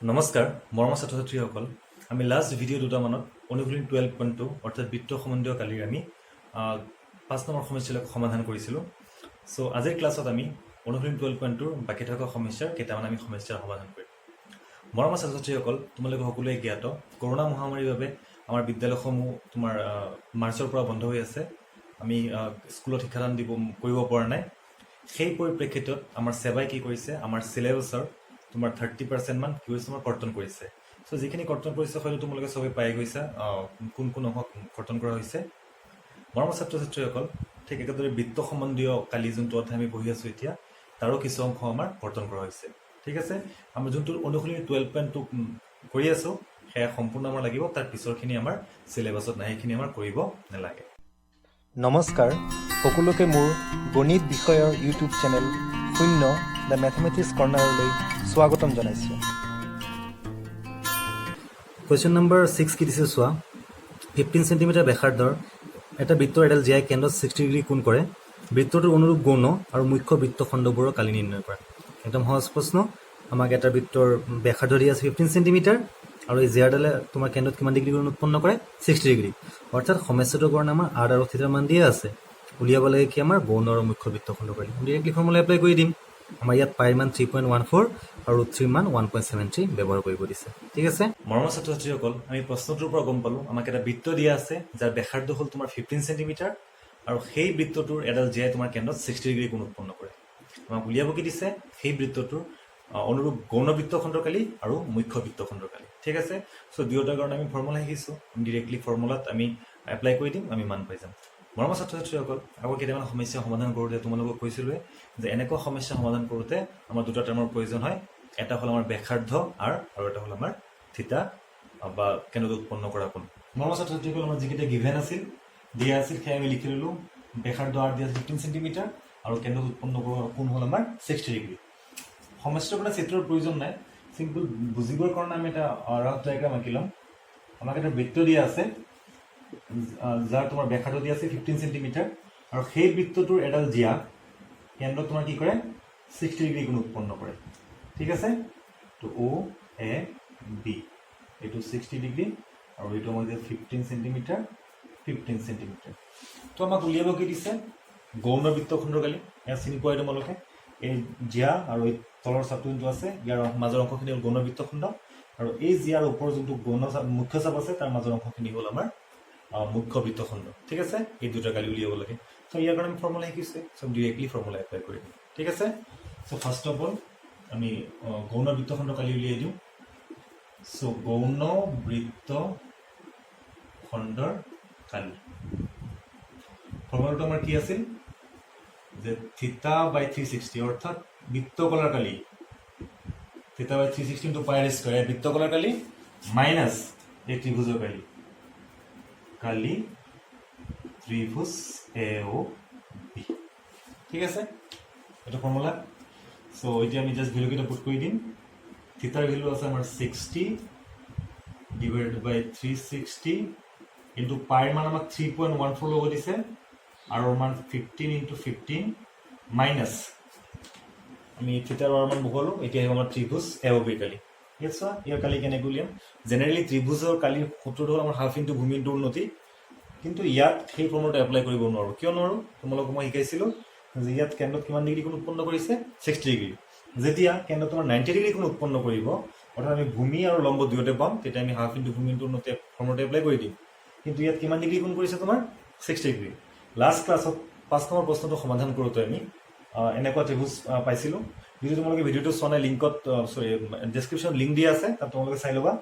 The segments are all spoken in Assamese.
নমস্কাৰ মৰমৰ ছাত্ৰ-ছাত্ৰীসকল আমি লাষ্ট ভিডিঅ' দুটামানত অনুশীলন 12.2 অৰ্থাৎ বৃত্ত সম্বন্ধীয় কালিৰ আমি 5 নম্বৰ সমস্যাবিলাক সমাধান কৰিছিলোঁ। সো আজিৰ ক্লাছত আমি অনুশীলন 12.2 বাকি থকা সমস্যাৰ কেইটামান আমি সমস্যাৰ সমাধান কৰিম। মৰমৰ ছাত্ৰ-ছাত্ৰীসকল তোমালোকে সকলোৱে জ্ঞাত কৰোনা মহামাৰীৰ বাবে আমাৰ বিদ্যালয়সমূহ তোমাৰ মাৰ্চৰ পৰা বন্ধ হৈ আছে। আমি স্কুলত শিক্ষাদান কৰিব পৰা নাই। সেই পৰিপ্ৰেক্ষিতত আমাৰ সেৱাই কি কৰিছে আমাৰ সিলেবাছৰ তোমাৰ 30% মান কি হৈছে আমাৰ কৰ্তন কৰিছে। সো যিখিনি কৰ্তন কৰিছে হয়তো তোমালোকে সবে পাই গৈছা কোন কোন অংশ কৰ্তন কৰা হৈছে। মৰমৰ ছাত্ৰ-ছাত্ৰীসকল ঠিক একেদৰে বৃত্ত সম্বন্ধীয় কালি যোনটো অধ্যায় আমি পঢ়ি আছো এতিয়া তাৰো কিছু অংশ আমাৰ কৰ্তন কৰা হৈছে। ঠিক আছে, আমি যোনটো অনুশীলনী 12.2 কৰি আছো সেয়া সম্পূৰ্ণ আমাৰ লাগিব, তাৰ পিছৰখিনি আমাৰ সিলেবাছত নাই, সেইখিনি আমাৰ কৰিব নালাগে। নমস্কাৰ সকলোকে মোৰ গণিত বিষয়ৰ ইউটিউব চেনেল শূন্য দ্য মেথমেটিক্স কৰ্ণাৰলৈ স্বাগতম জনাইছোঁ। কুৱেশ্যন নম্বৰ 6 কি দিছে চোৱা। 15 সেণ্টিমিটাৰ ব্যাসাৰ্ধৰ এটা বৃত্তৰ এডাল জিয়াই কেন্দ্ৰত 60 ডিগ্ৰী কোণ কৰে। বৃত্তটোৰ অনুৰূপ গৌণ আৰু মুখ্য বৃত্তখণ্ডবোৰৰ কালি নিৰ্ণয় কৰা। একদম সহজ প্ৰশ্ন। আমাক এটা বৃত্তৰ ব্যাসাৰ্ধ দিয়া আছে 15 সেণ্টিমিটাৰ আৰু এই জিয়াৰডালে তোমাৰ কেন্দ্ৰত কিমান ডিগ্ৰী কোণ উৎপন্ন কৰে 60 ডিগ্ৰী। অৰ্থাৎ সমস্যাটোৰ কাৰণে আমাৰ r আৰু θ মান দিয়া আছে। উলিয়াব লাগে কি আমাৰ গৌণ আৰু মুখ্য বৃত্তখণ্ড কালি। ডাইৰেক্টলি ফৰ্মুলা এপ্লাই কৰি দিম। আমাৰ ইয়াত পাইৰ মান 3.14 আৰু ৰুট 3 মান 1.73 ব্যৱহাৰ কৰিব দিছে। ঠিক আছে, মৰমৰ ছাত্ৰ-ছাত্ৰীসকল আমি প্ৰশ্নটোৰ পৰা গম পালো আমাক এটা বৃত্ত দিয়া আছে যাৰ ব্যাসাৰ্ধ হ'ল তোমাৰ 15 সেণ্টিমিটাৰ আৰু সেই বৃত্তটোৰ এডাল জিয়াই তোমাৰ কেন্দ্ৰত 60 ডিগ্ৰী কোণ উৎপন্ন কৰে। আমাক উলিয়াব কি দিছে সেই বৃত্তটোৰ অনুৰূপ গৌণ বৃত্তখণ্ডৰ কালি আৰু মুখ্য বৃত্তখণ্ডৰ কালি। ঠিক আছে, সো দুয়োটাৰ কাৰণে আমি ফৰ্মুলা শিকিছোঁ। ডিৰেক্টলি ফৰ্মুলাত আমি এপ্লাই কৰি দিম, আমি মান পাই যাম। মৰমৰ ছাত্ৰ-ছাত্ৰীসকল আকৌ কেইটামান সমস্যা সমাধান কৰোঁতে তোমালোকক কৈছিলোঁৱে যে এনেকুৱা সমস্যা সমাধান কৰোঁতে আমাৰ দুটা টাৰ্মৰ প্ৰয়োজন হয়। এটা হ'ল আমাৰ ব্যাসাৰ্ধ r আৰু এটা হ'ল আমাৰ থিতা বা কেন্দ্ৰত উৎপন্ন কৰা কোণ। মৰমৰ ছাত্ৰ-ছাত্ৰীসকল আমাৰ যিকেইটা গিভেন আছিল দিয়া আছিল সেয়া আমি লিখি ল'লোঁ। ব্যাসাৰ্ধ r দিয়া 15 সেণ্টিমিটাৰ আৰু কেন্দ্ৰত উৎপন্ন কৰা কোণ হ'ল আমাৰ 60 ডিগ্ৰী। সমস্যাটোৰ কাৰণে চিত্ৰৰ প্ৰয়োজন নাই, চিম্পল বুজিবৰ কাৰণে আমি এটা ৰাফ ডায়েগ্ৰাম আঁকি ল'ম। আমাক এটা বৃত্ত দিয়া আছে যাৰ তোমাৰ ব্যাসাৰ্ধ দিয়া আছে 15 সেণ্টিমিটাৰ আৰু সেই বৃত্তটোৰ এডাল জিয়া কেন্দ্ৰত তোমাৰ কি কৰে 60 ডিগ্ৰী কোণ উৎপন্ন কৰে। ঠিক আছে, তো O A B এইটো 60 ডিগ্ৰী আৰু এইটো আমাক দিয়া 15 সেণ্টিমিটাৰ 15 সেণ্টিমিটাৰ। তো আমাক উলিয়াব কি দিছে গৌণ বৃত্তখণ্ডৰ কালি। এয়া চিনি পোৱাই তোমালোকে এই জিয়া আৰু এই তলৰ চাপটো যোনটো আছে ইয়াৰ মাজৰ অংশখিনি হ'ল গৌণ বৃত্তখণ্ড আৰু এই জিয়াৰ ওপৰৰ যোনটো গৌণ চাপ মুখ্য চাপ আছে তাৰ মাজৰ অংশখিনি হ'ল আমাৰ মুখ্য বৃত্তখণ্ড। ঠিক আছে, এই দুটা কালি উলিয়াব লাগে। চ' ইয়াৰ কাৰণে আমি ফৰ্মুলা শিকিছে, চ' ডিৰেক্টলি ফৰ্মুলা এপ্লাই কৰি দিম। ঠিক আছে, চ' ফাৰ্ষ্ট অফ অল আমি গৌণ বৃত্তখণ্ড কালি উলিয়াই দিওঁ। চ' গৌণ বৃত্তখণ্ডৰ কালি ফৰ্মুলাটো আমাৰ কি আছিল যে থিতা বাই 360 অৰ্থাৎ বৃত্তকলাৰ কালি theta by 360 into pi square বৃত্তকলাৰ কালি মাইনাছ এই ত্ৰিভুজৰ কালি কালি ত্ৰিভুজ AOB। ঠিক আছে, এটা ফৰ্মুলা। সো এতিয়া আমি জাস্ট ভ্যালুকেইটা পুট কৰি দিম। থিতাৰ ভ্যালু আছে আমাৰ 60 ডিভাইডেড বাই 360 ইনটু পাইৰ মান আমাক 3.14 ল'ব দিছে আৰু মান 15 ইনটু 15 মাইনাছ আমি থিতাৰ মান বহুৱালোঁ। এতিয়া আহিব আমাৰ ত্ৰিভুজ AOB কালি। ঠিক আছে, ইয়াৰ কালি কেনেকৈ উলিয়াম। জেনেৰেলি ত্ৰিভুজৰ কালিৰ সূত্ৰটো হ'ল আমাৰ হাফ ইনটু ভূমি ইনটু উন্নতি, কিন্তু ইয়াত সেই ফৰ্মুলাটো এপ্লাই কৰিব নোৱাৰোঁ। কিয় নোৱাৰোঁ তোমালোকক মই শিকাইছিলোঁ যে ইয়াত কেন্দ্ৰত কিমান ডিগ্ৰী কোণ উৎপন্ন কৰিছে 60 ডিগ্ৰী। যেতিয়া কেন্দ্ৰত তোমাৰ 90 ডিগ্ৰী কোণ উৎপন্ন কৰিব অৰ্থাৎ আমি ভূমি আৰু লম্ব দুয়োতে পাম, তেতিয়া আমি হাফ ইনটু ভূমি ইনটু উন্নতি ফৰ্মুলাটো এপ্লাই কৰি দিম। কিন্তু ইয়াত কিমান ডিগ্ৰী কোণ কৰিছে তোমাৰ 60 ডিগ্ৰী। লাষ্ট ক্লাছত 5 নম্বৰ প্ৰশ্নটো সমাধান কৰোঁতে আমি এনেকুৱা ত্ৰিভুজ পাইছিলোঁ। যদি তোমালোকে ভিডিঅ'টো চোৱা নাই লিংকত ডেছক্ৰিপশ্যন লিংক দিয়া আছে, তাত তোমালোকে চাই ল'বা।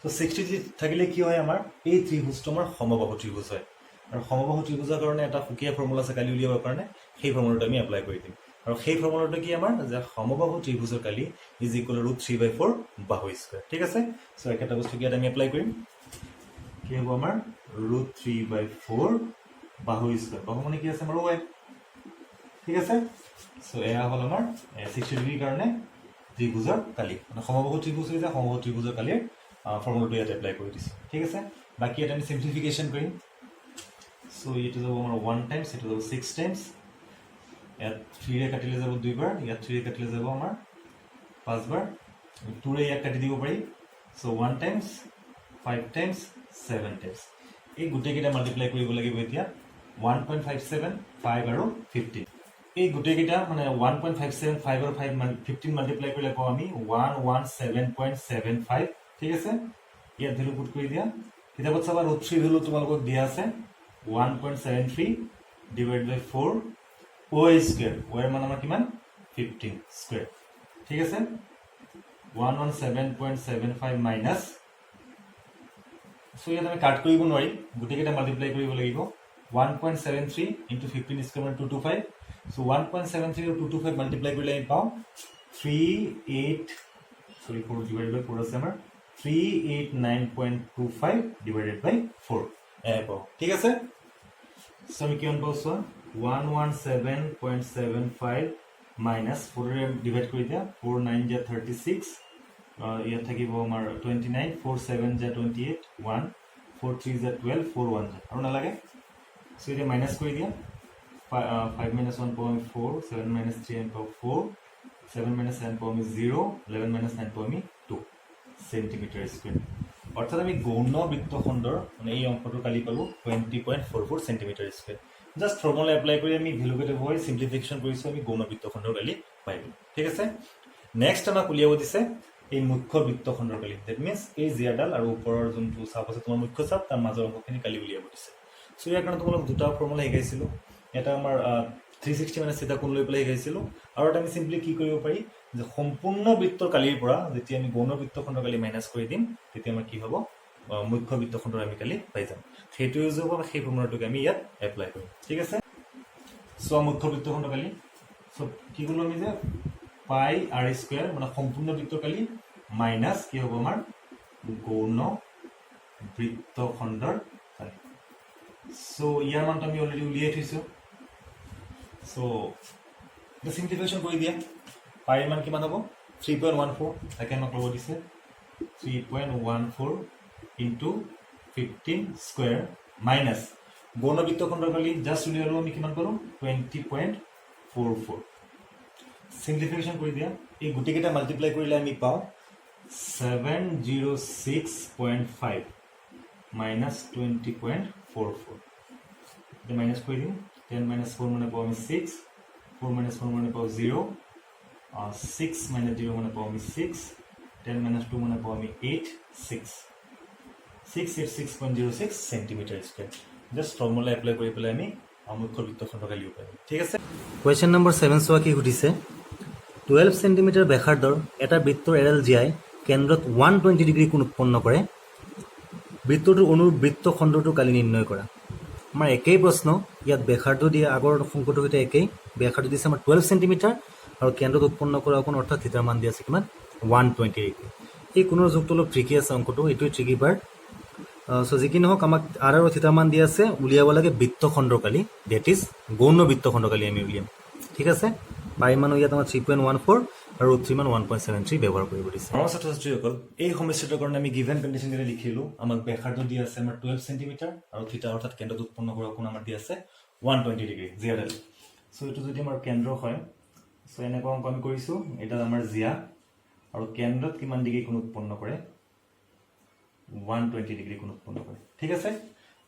তো 60 থাকিলে কি হয় আমাৰ এই ত্ৰিভুজটো আমাৰ সমবাহু ত্ৰিভুজ হয় আৰু সমবাহু ত্ৰিভুজৰ কাৰণে এটা সুকীয়া ফৰ্মুলা আছে কালি উলিয়াবৰ কাৰণে, সেই ফৰ্মুলাটো আমি এপ্লাই কৰি দিম। আৰু সেই ফৰ্মুলাটো কি আমাৰ যে সমবাহু ত্ৰিভুজৰ কালি ইজ ইকুৱেল ৰুট 3/4 বাহু স্কয়াৰ। ঠিক আছে, চ' একেটা বস্তু ইয়াত আমি এপ্লাই কৰিম। কি হ'ব আমাৰ ৰুট 3/4 বাহু স্কয়াৰ। বাহু মানে কি আছে আমাৰ y। ঠিক আছে, চ' এয়া হ'ল আমাৰ 60 ডিগ্ৰীৰ কাৰণে ত্ৰিভুজৰ কালি, মানে সমবাহু ত্ৰিভুজ হৈ যায় সমবাহু ত্ৰিভুজৰ কালিৰ ফৰ্মুলাটো ইয়াত এপ্লাই কৰি দিছোঁ। ঠিক আছে, বাকী ইয়াত আমি চিম্পলিফিকেশ্যন কৰিম। চ' এইটো যাব আমাৰ 1 টাইমছ, এইটো যাব 6 টাইমছ। ইয়াত 3ৰে কাটিলে যাব 2 বাৰ, ইয়াত 3ৰে কাটিলে যাব আমাৰ 5 বাৰ। 2 ৰে ইয়াক কাটি দিব পাৰি সো 1 টাইমছ 5 টাইমছ 7 টাইমছ এই গোটেইকেইটা মাল্টিপ্লাই কৰিব লাগিব এতিয়া 1.57 5 আৰু 15 এই গোটেইকেইটা মানে 1.57 5 আৰু 15 মাল্টিপ্লাই কৰিলে পাওঁ আমি 117.75 ঠিক আছে ইয়াত ভ্যালু পুট কৰি দিয়া কিতাপত চাবা √3 ভ্যালু তোমালোকক দিয়া আছে 1.73 divided by 4 o square o এর মান আমাৰ কিমান 15 স্কয়াৰ ঠিক আছে 117.75 মাইনাস সো ইয়াত আমি কাট কৰিব নোৱাৰি গোটেইকেইটা মাল্টিপ্লাই কৰিব লাগিব 1.73 into 15 square 225 so 1.73 or 225 multiply কৰিলে আমি পাওঁ 4 divided by 4 আছে আমাৰ 389.25 divided by 4 পাওঁ ঠিক আছে সো আমি কিমান পাওঁ সো 117.75 minus 4 ৰে ডিভাইড কৰি দিয়া 4 9 যা 36 ইয়াত থাকিব আমাৰ 29 4 7 যা 28 1 4 3 যা 12 4 1 যা আৰু নালাগে সো এটা মাইনাস কৰি দিয়া 5 minus 1 পাওঁ 4 7 minus 3 আমি পাওঁ 4 7 minus 9 পাওঁ 0 11 minus 9 পাওঁ 2 সেন্টিমিটার স্কয়ার অর্থাৎ আমি গৌণ বৃত্তখণ্ডৰ মানে এই অংকটো কালি পালো 20.44 centimetre square just formula apply কৰি আমি ভ্যালুকেটা হৈ সিম্পলিফিকেশন কৰিছো আমি গৌণ বৃত্তখণ্ডৰ কালি পাইলো ঠিক আছে নেক্সট আমাক উলিয়াব দিছে এই মুখ্য বৃত্তখণ্ডৰ কালি দ্যাট মিন্স এই জিয়াডাল আৰু ওপৰৰ যোনটো চাপ আছে তোমাৰ মুখ্য চাপ তাৰ মাজৰ অংশখিনি কালি উলিয়াব দিছে সো ইয়াৰ কাৰণে তোমালোক দুটা ফৰ্মুলা শিকাইছিলো এটা আমাৰ 360 মানে সিধা কোণ লৈ পেলাই শিকাইছিলো আৰু এটা আমি সিম্পলি কি কৰিব পাৰি যে সম্পূৰ্ণ বৃত্তৰ কালিৰ পৰা যেতিয়া আমি গৌণ বৃত্তখণ্ডৰ কালি মাইনাস কৰি দিম তেতিয়া আমাৰ কি হ'ব মুখ্য বৃত্তখণ্ডৰ আমি কালি পাই যাম সেইটো ইউজ হ'ব সেই ফৰ্মুলাটোকে আমি ইয়াত এপ্লাই কৰিম ঠিক আছে সো মুখ্য বৃত্তখণ্ডৰ কালি সো কি কৰিলো আমি যে পাই r স্কয়াৰ মানে সম্পূৰ্ণ বৃত্তৰ কালি মাইনাস কি হ'ব আমাৰ গৌণ বৃত্তখণ্ডৰ কালি সো ইয়াৰ মানটো আমি অলৰেডি উলিয়াই থৈছো সো the simplification কৰি দিয়া পাই মান কিমান হ'ব 3.14 তাকে আমাক ল'ব দিছে 3.14 into 15 square minus গৌণ বৃত্তখণ্ডৰ কালি জাস্ট উলিয়ালো আমি কিমান পালো 20.44 সিম্পলিফিকেশন কৰি দিয়া এই গোটেইকেইটা মাল্টিপ্লাই কৰিলে আমি পাওঁ 706.5 minus 20.44 the minus কৰি দিম 10 minus 4 মানে পাওঁ আমি 6 4 minus 4 মানে পাওঁ 0 6 minus 0 মানে পাওঁ আমি 6 10 minus 2 মানে পাওঁ আমি 8 6 686.06 centimetre square just formula apply কৰি পেলাই আমি মুখ্য বৃত্তখণ্ডৰ কালি পাম ঠিক আছে কোৱেশ্চন নম্বৰ 7 চোৱা কি সুধিছে 12 সেন্টিমিটাৰ ব্যাসাৰ্ধৰ এটা বৃত্তৰ এডাল জিয়াই কেন্দ্ৰত 120 ডিগ্ৰী কোণ উৎপন্ন কৰে বৃত্তটোৰ অনুৰূপ বৃত্তখণ্ডটো কালি নিৰ্ণয় কৰা আমাৰ একেই প্ৰশ্ন ইয়াত ব্যাসাৰ্ধ দিয়ে আগৰ সংকটৰ সৈতে একেই ব্যাসাৰ্ধ দিছে আমাৰ 12 সেন্টিমিটাৰ আৰু কেন্দ্ৰত উৎপন্ন কৰা কোণ অৰ্থাৎ থিটাৰ মান দিয়া আছে কিমান 120 ডিগ্ৰী এই কোণৰ যোগটো অলপ ট্ৰিকি আছে অংকটো এইটোৱে ট্ৰিকি পাৰ্ট সো যিকি নহওক আমাক r আৰু থিটাৰ মান দিয়া আছে উলিয়াব লাগে বৃত্তখণ্ডৰ কালি দ্যাট ইজ গৌণ বৃত্তখণ্ডৰ কালি আমি উলিয়াম ঠিক আছে পাই মান ইয়াত আমাৰ 3.14 আৰু 3 মান 1.73 ব্যৱহাৰ কৰিব দিছে আমাৰ ছাত্ৰ-ছাত্ৰীসকল এই সমস্যাটোৰ কাৰণে আমি গিভেন কন্ডিশন কেনে লিখিলো আমাক ব্যাসাৰ্ধ দিয়া আছে আমাৰ 12 সেন্টিমিটাৰ আৰু থিটা অৰ্থাৎ কেন্দ্ৰত উৎপন্ন কৰা কোণ আমাৰ দিয়া আছে 120 ডিগ্ৰী জিয়াডাল সো এটো যদি আমাৰ কেন্দ্ৰ হয় সো এনেকুৱা অংক আমি কৰিছো এটা আমাৰ জিয়া আৰু কেন্দ্ৰত কিমান ডিগ্ৰী কোণ উৎপন্ন কৰে 120 ডিগ্ৰী কোণ উৎপন্ন কৰে ঠিক আছে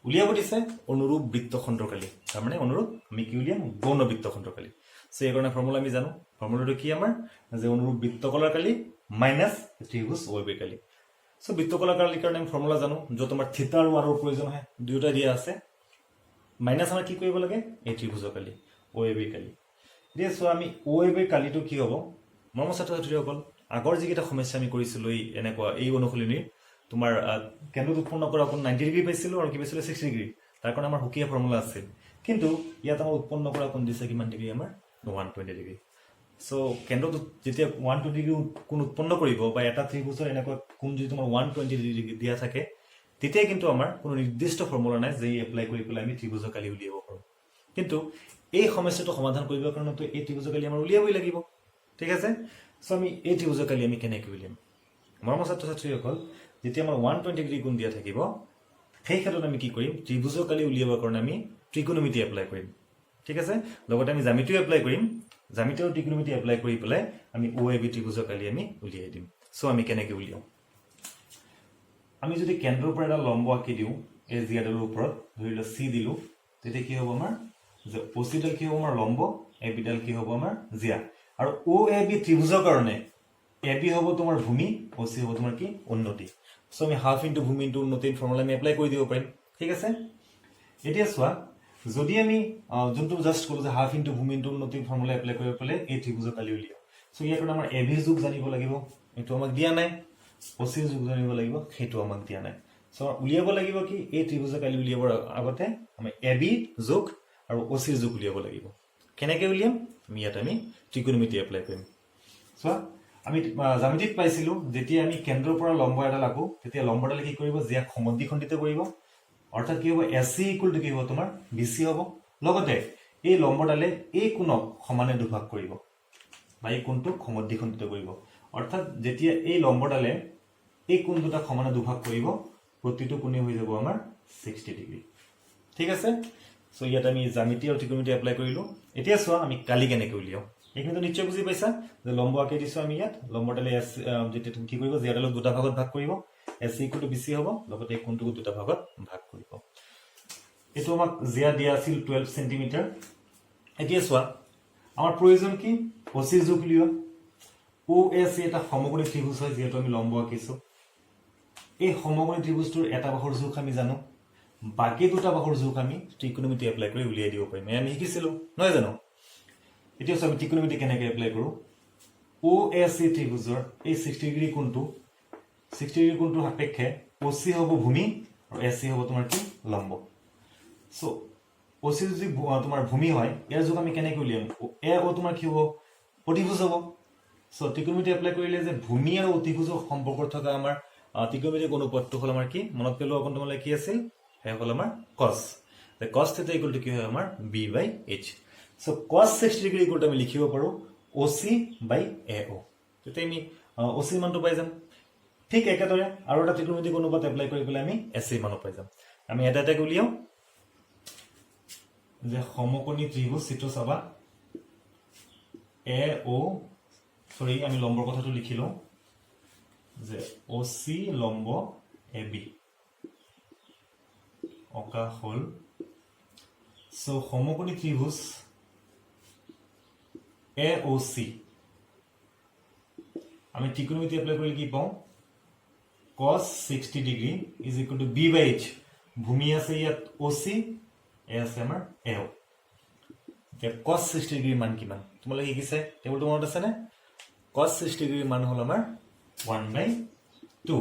উলিয়াব দিছে অনুৰূপ বৃত্তখণ্ডৰ কালি তাৰ মানে অনুৰূপ আমি কি উলিয়াম গৌণ বৃত্তখণ্ডৰ কালি সো এই কাৰণে ফৰ্মুলা আমি জানো ফৰ্মুলাটো কি আমাৰ যে অনুৰূপ বৃত্তকলাৰ কালি মাইনাস ত্ৰিভুজ OAB কালি সো বৃত্তকলাৰ কালিৰ কাৰণে আমি ফৰ্মুলা জানো য'ত আমাৰ থিটা আৰু r ৰ প্ৰয়োজন হয় দুয়োটা দিয়া আছে মাইনাস আমাৰ কি কৰিব লাগে এই ত্ৰিভুজৰ কালি OAB কালি দিয়া সো আমি OAB কালিটো কি হ'ব মৰমৰ ছাত্ৰ-ছাত্ৰীসকল আগৰ যিকেইটা সমস্যা আমি কৰিছিলো এই এনেকুৱা এই অনুশীলনীৰ তোমাৰ কেন্দ্ৰত উৎপন্ন কৰা কোণ 90 ডিগ্ৰী পাইছিলো আৰু কি পাইছিলো 60 ডিগ্ৰী তাৰ কাৰণে আমাৰ হুকিয়া ফৰ্মুলা আছে কিন্তু ইয়াত আমাৰ উৎপন্ন কৰা কোণ দিছে কিমান ডিগ্ৰী আমাৰ 120 ডিগ্ৰী সো কেন্দ্ৰত যেতিয়া 120 ডিগ্ৰী কোণ উৎপন্ন কৰিব বা এটা ত্ৰিভুজৰ এনেকুৱা কোণ যদি তোমাৰ 120 ডিগ্ৰী দিয়া থাকে তেতিয়া কিন্তু আমাৰ কোনো নিৰ্দিষ্ট ফৰ্মুলা নাই যে এপ্লাই কৰি পেলাই আমি ত্ৰিভুজৰ কালি উলিয়াব পাৰোঁ কিন্তু এই সমস্যাটো সমাধান কৰিবৰ কাৰণে তো এই ত্ৰিভুজৰ কালি আমাৰ উলিয়াবই লাগিব ঠিক আছে সো আমি এই ত্ৰিভুজৰ কালি আমি কেনেকৈ উলিয়াম মৰমৰ ছাত্ৰ-ছাত্ৰীসকল যেতিয়া আমাৰ 120 ডিগ্ৰী কোণ দিয়া থাকিব সেই ক্ষেত্ৰত আমি কি কৰিম ত্ৰিভুজৰ কালি উলিয়াবৰ কাৰণে আমি ত্ৰিকোণমিতি এপ্লাই কৰিম ঠিক আছে লগতে আমি জ্যামিতিও এপ্লাই কৰিম জ্যামিতি আৰু ত্ৰিকোণমিতি এপ্লাই কৰি পেলাই আমি OAB ত্ৰিভুজৰ কালি আমি উলিয়াই দিম সো আমি কেনেকৈ উলিয়াওঁ আমি যদি কেন্দ্ৰৰ পৰা এটা লম্ব আঁকি দিওঁ এই জিয়াডালৰ ওপৰত ধৰি লওক চি দিলোঁ তেতিয়া কি হ'ব আমাৰ যে অচিডাল কি হ'ব আমাৰ লম্ব এ বিডাল কি হ'ব আমাৰ জিয়া আৰু অ এ বি ত্ৰিভুজৰ কাৰণে এ বি হ'ব তোমাৰ ভূমি অ চি হ'ব তোমাৰ কি উন্নতি সো আমি হাফ ইনটু ভূমি ইনটু উন্নতিৰ ফৰ্মুলা আমি এপ্লাই কৰি দিব পাৰিম ঠিক আছে এতিয়া চোৱা যদি আমি যোনটো জাস্ট ক'লো যে হাফ ইনটু ভূমি ইনটু উন্নতিৰ ফৰ্মুলা এপ্লাই কৰিব পেলাই এই ত্ৰিভুজৰ কালি উলিয়াওঁ সো ইয়াৰ কাৰণে আমাৰ এ বি যোগ জানিব লাগিব এইটো আমাক দিয়া নাই অ চি যোগ জানিব লাগিব সেইটো আমাক দিয়া নাই সো উলিয়াব লাগিব কি এই ত্ৰিভুজৰ কালি উলিয়াবৰ আগতে আমি এ বি যোগ আৰু অ চি যোগ উলিয়াব লাগিব কেনেকৈ উলিয়াম আমি ইয়াত আমি ত্ৰিকোণমিতি এপ্লাই কৰিম চোৱা আমি জ্যামিতিত পাইছিলো যেতিয়া আমি কেন্দ্ৰৰ পৰা লম্ব এডাল আঁকো তেতিয়া লম্বডালে কি কৰিব জিয়াক সমদ্বিখণ্ডিত কৰিব অৰ্থাৎ কি হ'ব এচি ইকুৱেল টু কি হ'ব তোমাৰ বিচি হ'ব লগতে এই লম্বডালে এই কোণক সমানে দুভাগ কৰিব বা এই কোণটোক সমদ্বিখণ্ডিত কৰিব অৰ্থাৎ যেতিয়া এই লম্বডালে এই কোণ দুটা সমানে দুভাগ কৰিব প্ৰতিটো কোণে হৈ যাব আমাৰ 60 ডিগ্ৰী ঠিক আছে সো ইয়াত আমি জ্যামিতি আৰু ত্ৰিকোণমিতি এপ্লাই কৰিলো এতিয়া চোৱা আমি কালি কেনেকৈ উলিয়াওঁ এইখিনিতো নিশ্চয় বুজি পাইছা যে লম্ব আঁকি দিছো আমি ইয়াত লম্বডালে যেতিয়া কি কৰিব জিয়াডালক দুটা ভাগত ভাগ কৰিব এচি ইকুৱেল টু বিচি হ'ব লগতে এই কোণটোক দুটা ভাগত ভাগ কৰিব এইটো আমাক জিয়া দিয়া আছিল 12 সেন্টিমিটাৰ এতিয়া চোৱা আমাৰ প্ৰয়োজন কি অচি যোগ উলিওৱা ও এচ এটা সমকোণী ত্ৰিভুজ হয় যেহেতু আমি লম্ব আঁকিছো এই সমকোণী ত্ৰিভুজটোৰ এটা বাহুৰ জোখ আমি জানো বাকি দুটা বাহুৰ জোখ আমি ত্ৰিকোণমিতি এপ্লাই কৰি উলিয়াই দিব পাৰিম আমি শিকিছিলো নহয় জানো এতিয়া আমি ত্ৰিকোণমিতি কেনেকৈ এপ্লাই কৰো ও এচ ত্ৰিভুজৰ এই 60 ডিগ্ৰী কোণটো 60 ডিগ্ৰী কোণটোৰ সাপেক্ষে অচি হ'ব ভূমি আৰু এচি হ'ব তোমাৰ কি লম্ব সো অচি যদি তোমাৰ ভূমি হয় ইয়াৰ জোখ আমি কেনেকৈ উলিয়াম এ ও তোমাৰ কি হ'ব অতিভুজ হ'ব সো ত্ৰিকোণমিতি এপ্লাই কৰিলে যে ভূমি আৰু অতিভুজৰ সম্পৰ্ক থকা আমাৰ ত্ৰিকোণমিতিক অনুপাতটো হ'ল আমাৰ কি মনত পেলোৱা অকণ তোমালৈ কি আছিল এ হ'ল আমাৰ cos the cos θ equal to কি হয় আমাৰ b/h so cos 60 degree equal to আমি লিখিব পাৰো OC by AO তেতিয়া আমি OC মানটো পাই যাম ঠিক একেদৰে আৰু এটা ত্ৰিকোণমিতিক অনুপাত এপ্লাই কৰি পেলাই আমি AC মানো পাই যাম আমি এটা এটা উলিয়াও যে সমকোণী ত্ৰিভুজ চিত্ৰ চাবা AO সৰি আমি লম্বৰ কথাটো লিখিলো যে OC লম্ব AB অকা হল সো সমকোণী ত্ৰিভুজ AOC আমি ত্ৰিকোণমিতি এপ্লাই কৰি কি পাওঁ cos 60 degree is equal to b/h ভূমি আছে ইয়াত OC এ আছে আমাৰ AO এতিয়া cos 60 ডিগ্ৰীৰ মান কিমান তোমালোকে শিকিছে টেবুলটো মনত আছে নে cos 60 ডিগ্ৰীৰ মান হ'ল আমাৰ 1/2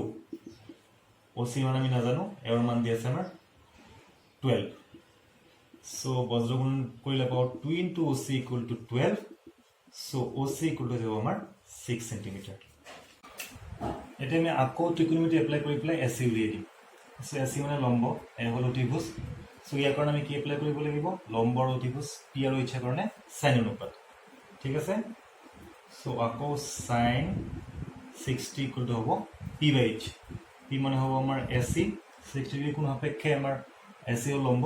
OC মান আমি নাজানো এৰ মান দি আছে আমাৰ 12 so বজ্ৰগুণ কৰিলে পাওঁ 2 into OC equal to 12 so OC equal to যাব আমাৰ 6 সেন্টিমিটাৰ এতিয়া আমি আকৌ ত্ৰিকোণমিতি এপ্লাই কৰি পেলাই AC উলিয়াই দিম so AC মানে লম্ব এ হ'ল অতিভুজ so ইয়াৰ কাৰণে আমি কি এপ্লাই কৰিব লাগিব লম্ব আৰু অতিভুজ p আৰু h ৰ কাৰণে sin অনুপাত ঠিক আছে so আকৌ sin 60 equal to হ'ব p/h p মানে হ'ব আমাৰ AC 60 ডিগ্ৰী কোণ সাপেক্ষে আমাৰ AC হ'ল লম্ব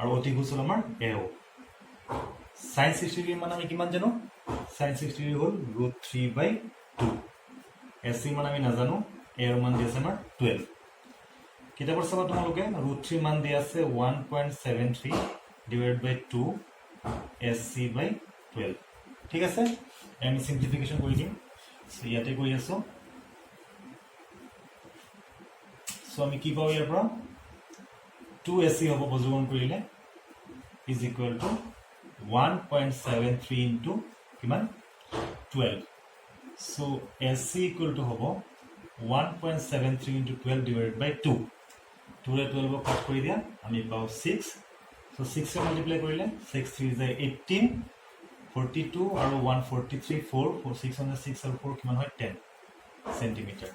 আৰু অতিভুজ হ'ল আমাৰ AO sin 60 ডিগ্ৰী মান আমি কিমান জানো sin 60 ডিগ্ৰী হ'ল √3/2 AC মান আমি নাজানো A ৰ মান দি আছে আমাৰ 12 কিতাপৰ চাবা তোমালোকে √3 মান দি আছে 1.73 divided by 2 SC/12 ঠিক আছে আমি সিম্পলিফিকেশন কৰি দিম সো ইয়াতে কৰি আছো সো আমি কি পাওঁ ইয়াৰ পৰা 2AC হ'ব বজ্ৰগুণ কৰিলে is equal to 1.73 into কিমান 12 so AC equal to হ'ব 1.73 into 12 divided by 2 2 ৰে 12 কাট কৰি দিয়া আমি পাওঁ 6 so 6 ৰে মাল্টিপ্লাই কৰিলে 6 3 is 18 42 আৰু 143 4 6 on 6 আৰু 4 কিমান হয় 10 সেন্টিমিটাৰ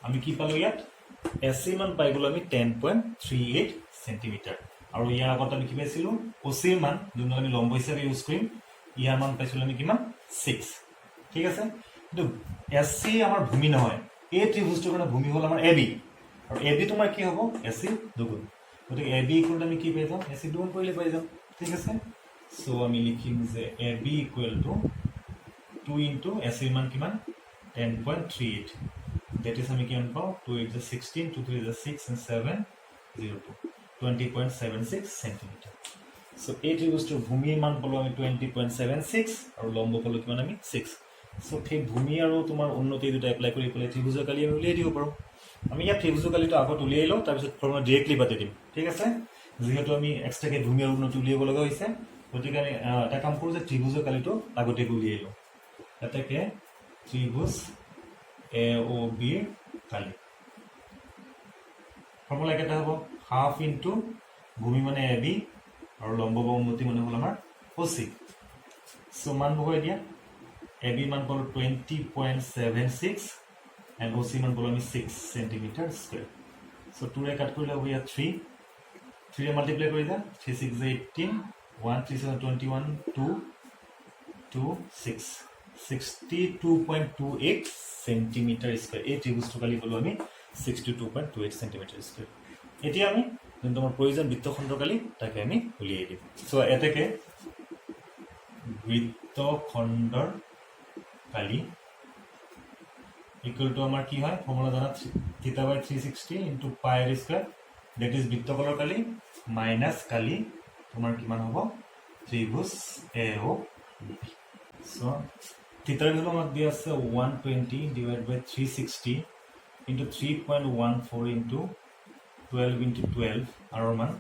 আমি কি পালো ইয়াত AC মান পাই গলো আমি 10.38 সেন্টিমিটাৰ আৰু ইয়াৰ আগত আমি কি পাইছিলো OC মান যোনটো আমি লম্ব হিচাপে ইউজ কৰিম ইয়াৰ মান পাইছিলো আমি কিমান 6 ঠিক আছে কিন্তু SC আমাৰ ভূমি নহয় এই ত্ৰিভুজটোৰ কাৰণে ভূমি হ'ল আমাৰ AB আৰু AB তোমাৰ কি হ'ব AC দুগুণ গতিকে AB ইকুৱেল আমি কি পাই যাম AC দুগুণ কৰিলে পাই যাম ঠিক আছে সো আমি লিখিম যে AB equal to 2 into AC মান কিমান 10.38 That is আমি কিমান পাওঁ 2 8 is 16 2 3 is 6 and 7 0 2 20.76 centimetre so এই ত্ৰিভুজটোৰ ভূমিৰ মান পালো আমি 20.76 আৰু লম্ব পালো কিমান আমি 6 সো সেই ভূমি আৰু তোমাৰ উন্নতি দুটা এপ্লাই কৰি পেলাই ত্ৰিভুজৰ কালি আমি উলিয়াই দিব পাৰো আমি ইয়াত ত্ৰিভুজৰ কালিটো আগত উলিয়াই লওঁ তাৰপিছত ফৰ্মুলা ডাইৰেক্টলি পাতি দিম ঠিক আছে যেহেতু আমি এক্সট্ৰাকে ভূমি আৰু উন্নতি উলিয়াব লগা হৈছে গতিকে আমি এটা কাম কৰোঁ যে ত্ৰিভুজৰ কালিটো আগতীয়াকৈ উলিয়াই লওঁ এটাকে ত্ৰিভুজ A O B Kali formula কেইটা হ'ব হাফ ইনটু ভূমি মানে এ বি আৰু লম্ব বা উন্নতি মানে হ'ল আমাৰ ওচি সো মান বহুৱাই দিয়া এ বি মান পালো 20.76 and OC মান পালো আমি 6 সেন্টিমিটার স্কয়ার সো 2 ৰে কাট কৰিলে হ'ব ইয়াত 3 3 ৰে মাল্টিপ্লাই কৰি দা 3 6 18 1 3 7 21 2 2 6 62.28 সেন্টিমিটার স্কয়ার এই ত্রিভুজটো কালি পালো আমি 62.28 সেন্টিমিটার স্কয়ার এতিয়া আমি যোনটো আমাৰ প্ৰয়োজন বৃত্তখণ্ড কালি তাকে আমি উলিয়াই দিম সো এটাকে বৃত্তখণ্ডৰ কালি equal to আমাৰ কি হয় ফৰ্মুলা জানা theta by 360 into pi r square that is বৃত্তকলৰ কালি মাইনাস কালি তোমাৰ কিমান হ'ব ত্ৰিভুজ এ ও বি সো থিটাৰ ভ্যালু আমাক দিয়া আছে 120 divide by 360 into 3.14 into 12 into 12 আৰু মান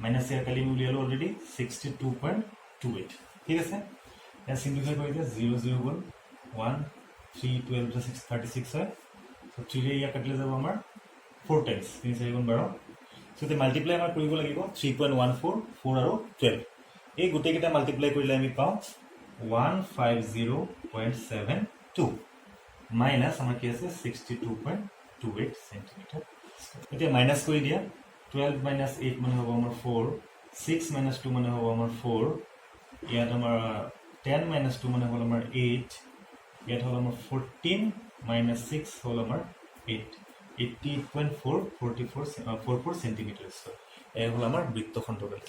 মাইনাস ইয়াৰ কালি আমি উলিয়ালো অলৰেডি 62.28 ঠিক আছে এ সিম্পলিফাই কৰি দিয়া 0 0 গল 1 3 12 plus 6 36 হয় সো 3 ৰে ইয়া কাটিলে যাব আমাৰ 4 টাইমছ 3 4 গুণ 12 সো তে মাল্টিপ্লাই আমাৰ কৰিব লাগিব 3.14 4 আৰু 12 এই গোটেই কেইটা মাল্টিপ্লাই কৰিলে আমি পাওঁ 150.72 মাইনাস আমাৰ কি আছে 62.28 সেন্টিমিটাৰ এতিয়া মাইনাস কৰি দিয়া 12 minus 8 মানে হ'ব আমাৰ 4 6 minus 2 মানে হ'ব আমাৰ 4 ইয়াত আমাৰ 10 minus 2 মানে হ'ল আমাৰ 8 ইয়াত হ'ল আমাৰ 14 minus 6 হ'ল আমাৰ 8 88.4 44 সেন্টিমিটাৰ স্কয়াৰ এই হ'ল আমাৰ বৃত্তখণ্ড কালি